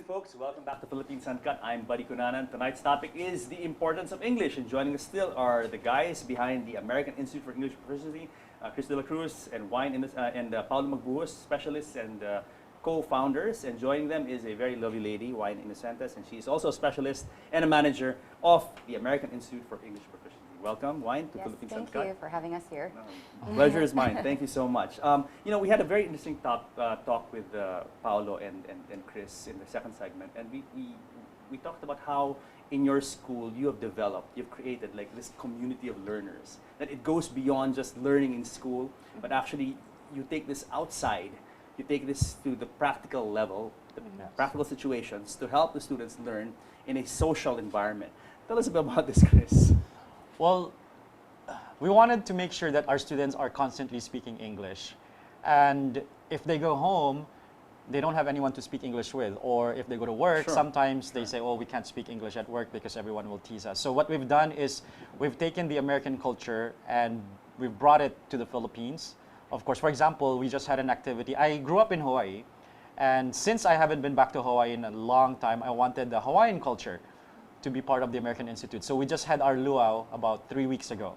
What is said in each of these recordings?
folks. Welcome back to Philippines Uncut. I'm Buddy Cunanan. Tonight's topic is the importance of English. And joining us still are the guys behind the American Institute for English Proficiency, Chris De La Cruz and Paulo Magbuhos, specialists and co-founders. And joining them is a very lovely lady, Wine Innocentes, and she's also a specialist and a manager of the American Institute for English Proficiency. Welcome, Wine, to Philippines Uncut. Thank you for having us here. Pleasure is mine. Thank you so much. We had a very interesting talk with Paolo and Chris in the second segment, and we talked about how in your school you've created like this community of learners, that it goes beyond just learning in school, but actually you take this outside, you take this to the practical level, the practical situations to help the students learn in a social environment. Tell us a bit about this, Chris. Well, we wanted to make sure that our students are constantly speaking English. And if they go home, they don't have anyone to speak English with. Or if they go to work, sometimes they say, oh, we can't speak English at work because everyone will tease us. So what we've done is we've taken the American culture and we've brought it to the Philippines. Of course, for example, we just had an activity. I grew up in Hawaii. And since I haven't been back to Hawaii in a long time, I wanted the Hawaiian culture to be part of the American Institute. So we just had our luau about 3 weeks ago.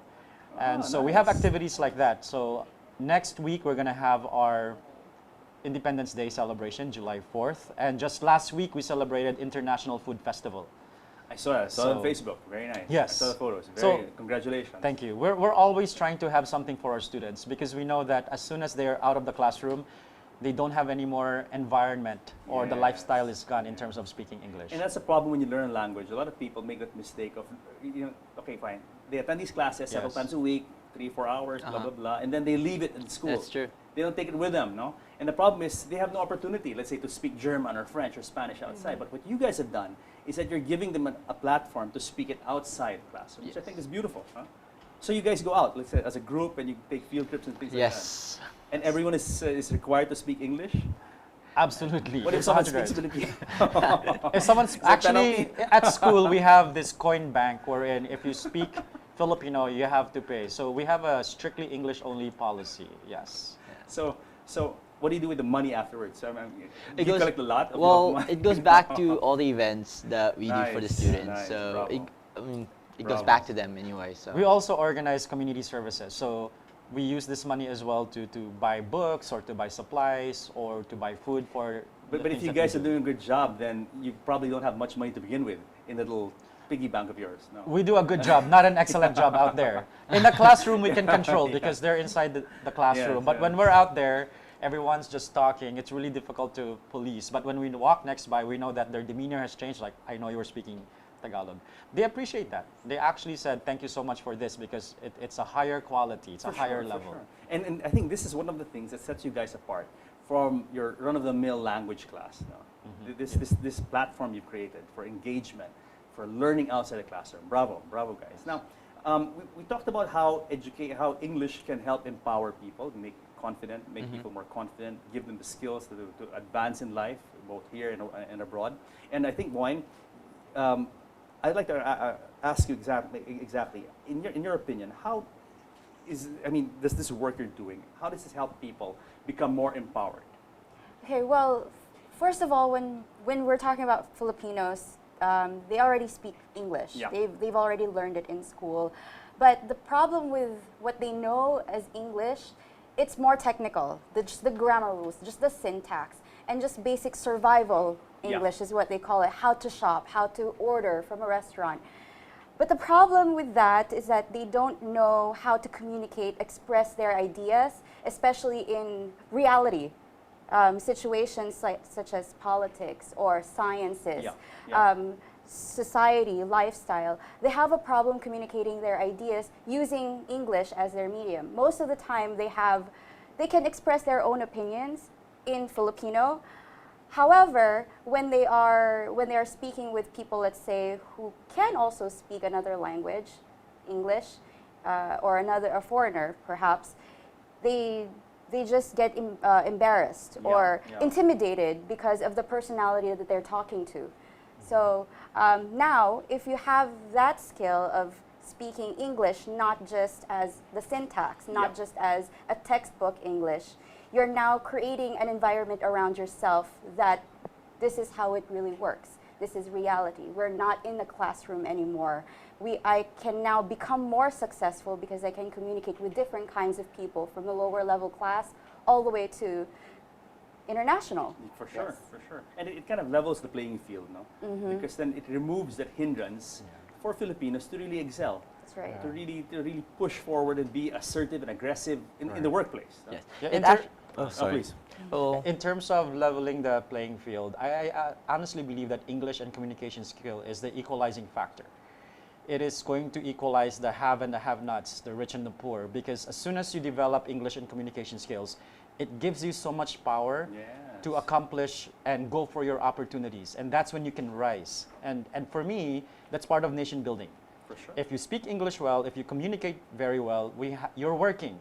And so we have activities like that. So next week, we're going to have our Independence Day celebration, July 4th. And just last week, we celebrated International Food Festival. I saw it on Facebook. Very nice. Yes. I saw the photos. Congratulations. Thank you. We're always trying to have something for our students because we know that as soon as they're out of the classroom, they don't have any more environment or the lifestyle is gone in terms of speaking English. And that's a problem when you learn a language. A lot of people make that mistake of, okay, fine. They attend these classes several times a week, 3-4 hours, blah, blah, blah, and then they leave it in school. That's true. They don't take it with them, no? And the problem is they have no opportunity, let's say, to speak German or French or Spanish outside. But what you guys have done is that you're giving them a platform to speak it outside the classroom, which I think is beautiful. Huh? So you guys go out, let's say, as a group, and you take field trips and things like that. Yes. And everyone is required to speak English? Absolutely. What if someone speaks Filipino? If someone's actually at school, we have this coin bank wherein if you speak Filipino, you have to pay. So we have a strictly English-only policy. Yes. So what do you do with the money afterwards? So, do you collect a lot? It goes back to all the events that we do for the students. Nice, so it goes back to them anyway. So we also organize community services. So we use this money as well to buy books or to buy supplies or to buy food for. But if you guys are doing a good job, then you probably don't have much money to begin with in the little piggy bank of yours. No. We do a good job, not an excellent job out there. In the classroom, we can control because they're inside the classroom. But when we're out there, everyone's just talking. It's really difficult to police. But when we walk next by, we know that their demeanor has changed. Like, I know you were speaking Tagalog. They appreciate that. They actually said, thank you so much for this because it's a higher quality, it's a higher level. Sure. And I think this is one of the things that sets you guys apart from your run-of-the-mill language class. No? This platform you've created for engagement, for learning outside the classroom. Bravo, guys. Now, we talked about how English can help empower people, make people more confident, give them the skills to advance in life, both here and abroad. And I think, Moine, I'd like to ask you exactly, in your opinion, does this work you're doing, how does this help people become more empowered? Okay, well, first of all, when we're talking about Filipinos, they already speak English. Yeah. They've already learned it in school. But the problem with what they know as English, it's more technical. Just the grammar rules, just the syntax, and just basic survival English is what they call it. How to shop, how to order from a restaurant. But the problem with that is that they don't know how to communicate, express their ideas, especially in reality situations such as politics or sciences, society, lifestyle. They have a problem communicating their ideas using English as their medium. Most of the time they can express their own opinions in Filipino. However, when they are speaking with people, let's say, who can also speak another language, English, or a foreigner perhaps, they just get embarrassed or intimidated because of the personality that they're talking to. So now, if you have that skill of speaking English, not just as the syntax, not just as a textbook English, you're now creating an environment around yourself that this is how it really works. This is reality. We're not in the classroom anymore. I can now become more successful because I can communicate with different kinds of people from the lower level class all the way to international. For sure, Yes. for sure. And it kind of levels the playing field, no? Because then it removes that hindrance for Filipinos to really excel, That's right. to really push forward and be assertive and aggressive in the workplace. No? Yes. Yeah, It in ter- act- oh, Oh, sorry. please. Oh, In terms of leveling the playing field, I honestly believe that English and communication skill is the equalizing factor. It is going to equalize the have and the have-nots, the rich and the poor, because as soon as you develop English and communication skills, it gives you so much power to Yes. accomplish and go for your opportunities, and that's when you can rise. And for me, that's part of nation building. For sure. If you speak English well, if you communicate very well, you're working,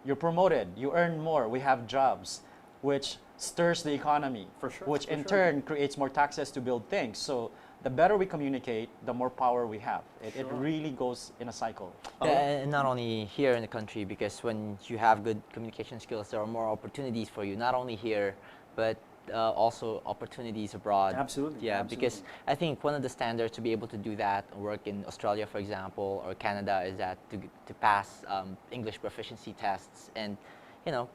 you're promoted, you earn more, we have jobs, which stirs the economy, For sure, which for in sure. turn creates more taxes to build things. So the better we communicate, the more power we have. It Sure. really goes in a cycle. yeah, and not only here in the country, because when you have good communication skills, there are more opportunities for you, not only here, but also opportunities abroad. Absolutely, Yeah, because absolutely. I think one of the standards to be able to do that, work in Australia, for example, or Canada, is that to pass English proficiency tests. And, you know,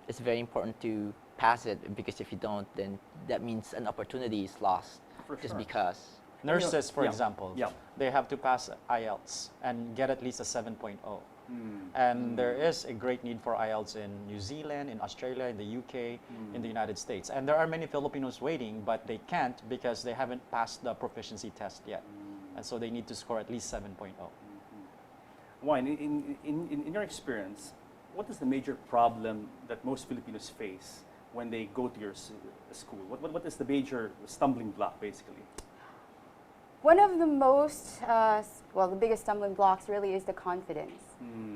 it's very important to pass it, because if you don't, then that means an opportunity is lost For just sure. because. Nurses, for yeah, example, yeah. they have to pass IELTS and get at least a 7.0. Mm. And there is a great need for IELTS in New Zealand, in Australia, in the UK, in the United States. And there are many Filipinos waiting, but they can't because they haven't passed the proficiency test yet. And so they need to score at least 7.0. Wine, in your experience, what is the major problem that most Filipinos face when they go to your school? What is the major stumbling block, basically? One of the most, the biggest stumbling blocks really is the confidence.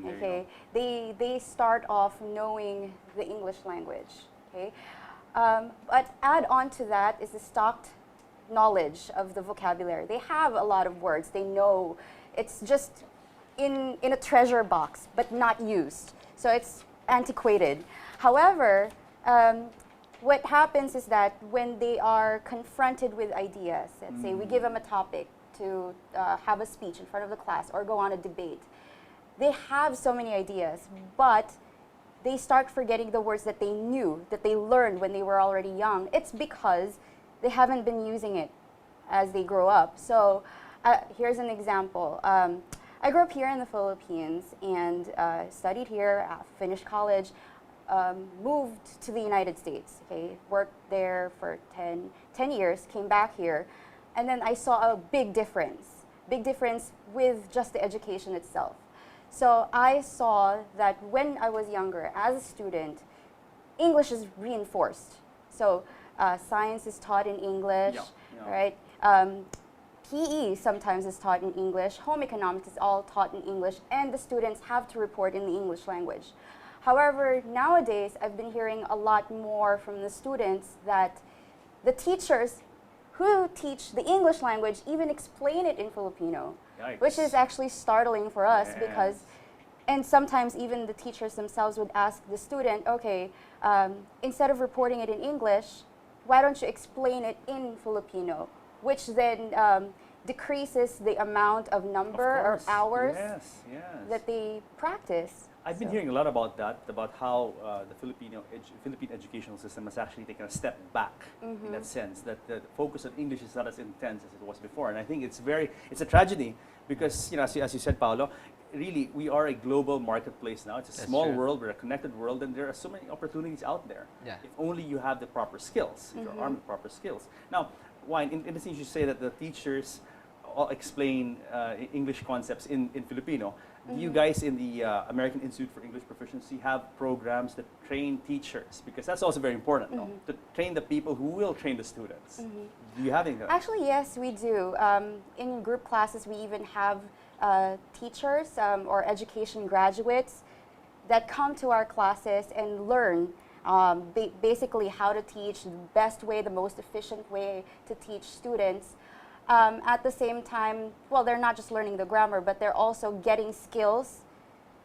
There you Okay, they start off knowing the English language. Okay, but add on to that is the stocked knowledge of the vocabulary. They have a lot of words. They know it's just in a treasure box, but not used. So it's antiquated. However, what happens is that when they are confronted with ideas, let's say we give them a topic to have a speech in front of the class or go on a debate, they have so many ideas, but they start forgetting the words that they knew, that they learned when they were already young. It's because they haven't been using it as they grow up. So here's an example. I grew up here in the Philippines and studied here, finished college, moved to the United States, okay, worked there for 10 years, came back here, and then I saw a big difference with just the education itself. So I saw that when I was younger, as a student, English is reinforced. So science is taught in English, Yeah. right? PE sometimes is taught in English, home economics is all taught in English, and the students have to report in the English language. However, nowadays, I've been hearing a lot more from the students that the teachers who teach the English language even explain it in Filipino, which is Yikes. actually startling for us because, Yes. and sometimes even the teachers themselves would ask the student, okay, instead of reporting it in English, why don't you explain it in Filipino? Which then decreases the amount of number Of or course. hours Yes, yes. that they practice. I've been So- hearing a lot about that, about how the Philippine educational system has actually taken a step back in that sense, that the focus on English is not as intense as it was before. And I think it's a tragedy because, you know, as you said, Paolo, really, we are a global marketplace now. It's a That's small true. world, we're a connected world, and there are so many opportunities out there. Yeah. If only you have the proper skills, if you're armed with proper skills. Now, Wine, in the sense you say that the teachers all explain English concepts in Filipino. Do you guys in the American Institute for English Proficiency have programs that train teachers? Because that's also very important, no? To train the people who will train the students. Do you have any of that? Actually, yes, we do. In group classes, we even have teachers or education graduates that come to our classes and learn basically how to teach, the best way, the most efficient way to teach students. At the same time, well, they're not just learning the grammar, but they're also getting skills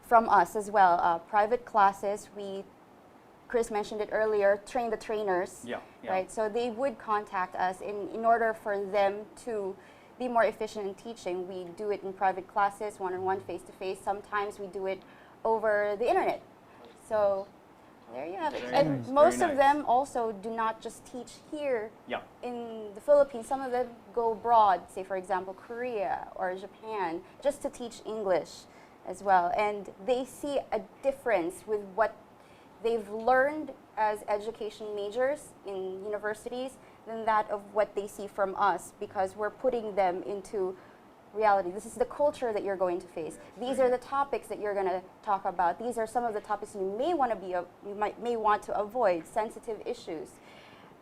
from us as well. Private classes, Chris mentioned it earlier, train the trainers. Yeah, Yeah. right? So they would contact us in order for them to be more efficient in teaching. We do it in private classes, one-on-one, face-to-face. Sometimes we do it over the internet. So there you have it. Very And nice, most very of nice. them also do not just teach here Yeah. in the Philippines. Some of them go abroad, say for example Korea or Japan, just to teach English as well. And they see a difference with what they've learned as education majors in universities than that of what they see from us, because we're putting them into reality. This is the culture that you're going to face. These are the topics that you're going to talk about. These are some of the topics you may want to may want to avoid, sensitive issues.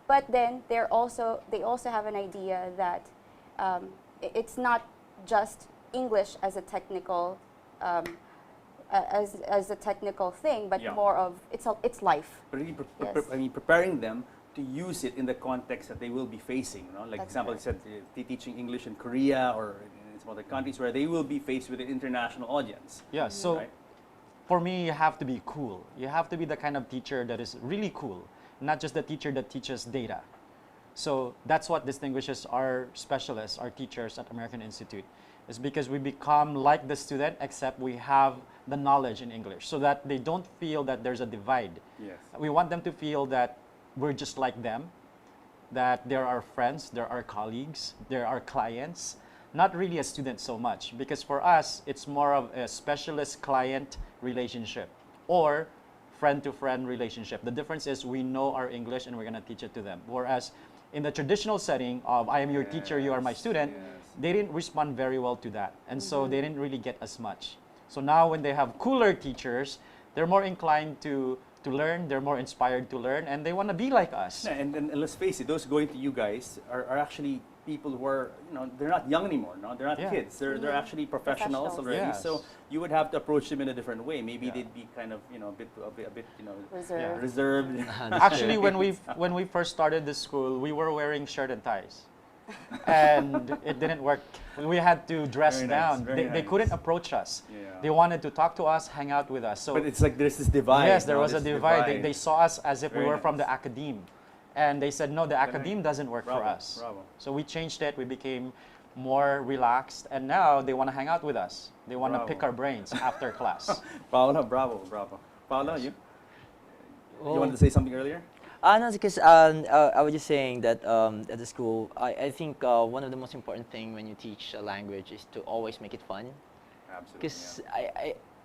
But then they also have an idea that it's not just English as a technical as a technical thing, but Yeah. more of it's life. But really, Yes. I mean, preparing them to use it in the context that they will be facing. You know, like That's example, you correct. said teaching English in Korea or in some other countries where they will be faced with an international audience. Yeah, so Right? for me, you have to be cool. You have to be the kind of teacher that is really cool, not just the teacher that teaches data. So that's what distinguishes our specialists, our teachers at American Institute, is because we become like the student, except we have the knowledge in English, so that they don't feel that there's a divide. Yes. We want them to feel that we're just like them, that they're our friends, they're our colleagues, they're our clients, not really a student so much, because for us, it's more of a specialist-client relationship or friend-to-friend relationship. The difference is we know our English and we're going to teach it to them. Whereas in the traditional setting of I am your teacher, you are my Yes, student, yes. they didn't respond very well to that. And so they didn't really get as much. So now when they have cooler teachers, they're more inclined to learn, they're more inspired to learn, and they want to be like us. Yeah, and let's face it, those going to you guys are actually people who are, you know, they're not young anymore, no? They're not Yeah. kids. They're actually professionals Professionals. already. Yes. So you would have to approach them in a different way. Maybe Yeah. they'd be kind of, you know, a bit, you know, Reserved. reserved. Actually, when we first started this school, we were wearing shirt and ties, and it didn't work. We had to dress Very nice, down. very They nice. couldn't approach us. Yeah. They wanted to talk to us, hang out with us. So But it's like there's this divide. yes, there no? was a This divide. They saw us as if we Very were from the nice. academe, and they said no, the academe doesn't work for Bravo, us. bravo. So we changed it. We became more relaxed, and now they want to hang out with us. They want to Bravo. pick our brains after class. Paolo, bravo, bravo. Paolo, you Well, wanted to say something earlier? No, because I was just saying that at the school, I think one of the most important thing when you teach a language is to always make it fun. Absolutely. Because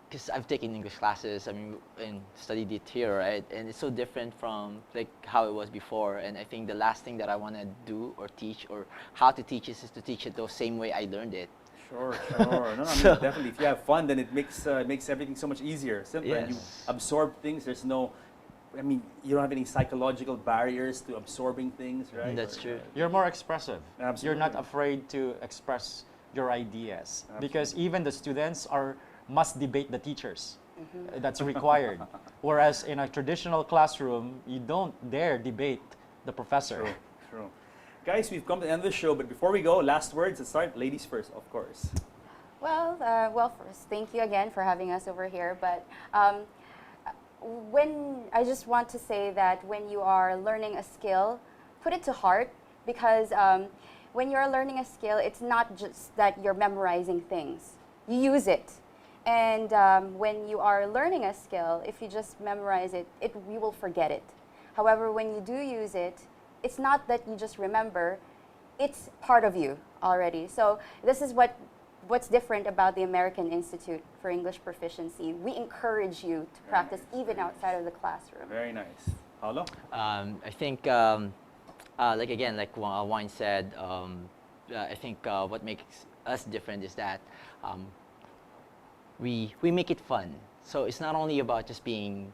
because I've taken English classes, I mean, and studied it here, right? And it's so different from like how it was before. And I think the last thing that I want to do or teach or how to teach is to teach it the same way I learned it. Sure, sure. No, I mean, So- definitely. If you have fun, then it makes everything so much easier, simpler. And you Yes. absorb things. There's no, I mean, you don't have any psychological barriers to absorbing things, right? That's Or- true. You're more expressive. You're not Absolutely. afraid to express your ideas, because even the students must debate the teachers. That's required. Whereas in a traditional classroom, you don't dare debate the professor. True, true. Guys, we've come to the end of the show, but before we go, last words. Let's start. Ladies first, of course. Well, first, thank you again for having us over here. But when I just want to say that when you are learning a skill, put it to heart, because when you're learning a skill, it's not just that you're memorizing things. You use it. And when you are learning a skill, if you just memorize it, you will forget it. However, when you do use it, it's not that you just remember, it's part of you already. So this is what's different about the American Institute for English Proficiency. We encourage you to practice nice, even very outside of the classroom. Very nice. Paolo? I think, like again, like Wine said, I think what makes us different is that we make it fun. So it's not only about just being,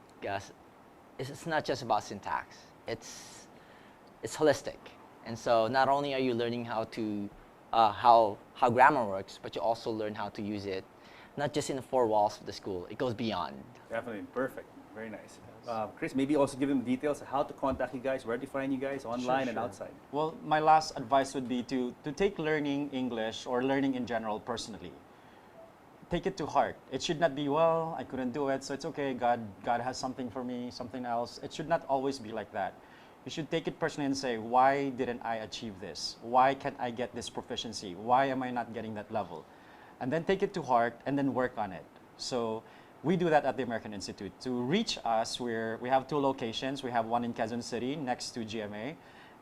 it's not just about syntax. It's holistic, and so not only are you learning how to how grammar works, but you also learn how to use it, not just in the four walls of the school. It goes beyond. Definitely. Perfect. Very nice. Chris, maybe also give them details of how to contact you guys, where to find you guys, online and sure. outside. Well, my last advice would be to take learning English or learning in general personally. Take it to heart. It should not be, well, I couldn't do it, so it's okay. God has something for me, something else. It should not always be like that. you should take it personally and say, why didn't I achieve this? Why can't I get this proficiency? Why am I not getting that level? And then take it to heart and then work on it. So we do that at the American Institute. To reach us, we have 2 locations. We have one in Quezon City next to GMA,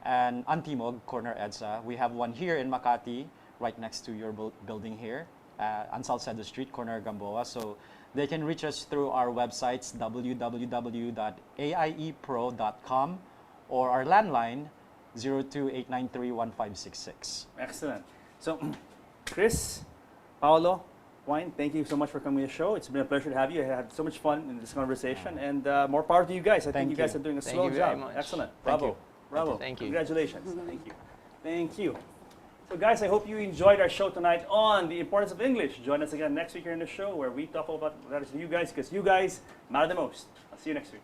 and Antimog, corner EDSA. We have one here in Makati, right next to your building here, on Salcedo Street, corner Gamboa. So they can reach us through our websites, www.aiepro.com, or our landline, 02-893-1566. Excellent. So, Chris, Paolo, Wine, thank you so much for coming to the show. It's been a pleasure to have you. I had so much fun in this conversation, and more power to you guys. I think you guys are doing a Thank swell you very job. much. Excellent. Thank Bravo. you. Bravo. Thank you. Congratulations. Thank you. Thank you. So guys, I hope you enjoyed our show tonight on the importance of English. Join us again next week here in the show where we talk about that is you guys, because you guys matter the most. I'll see you next week.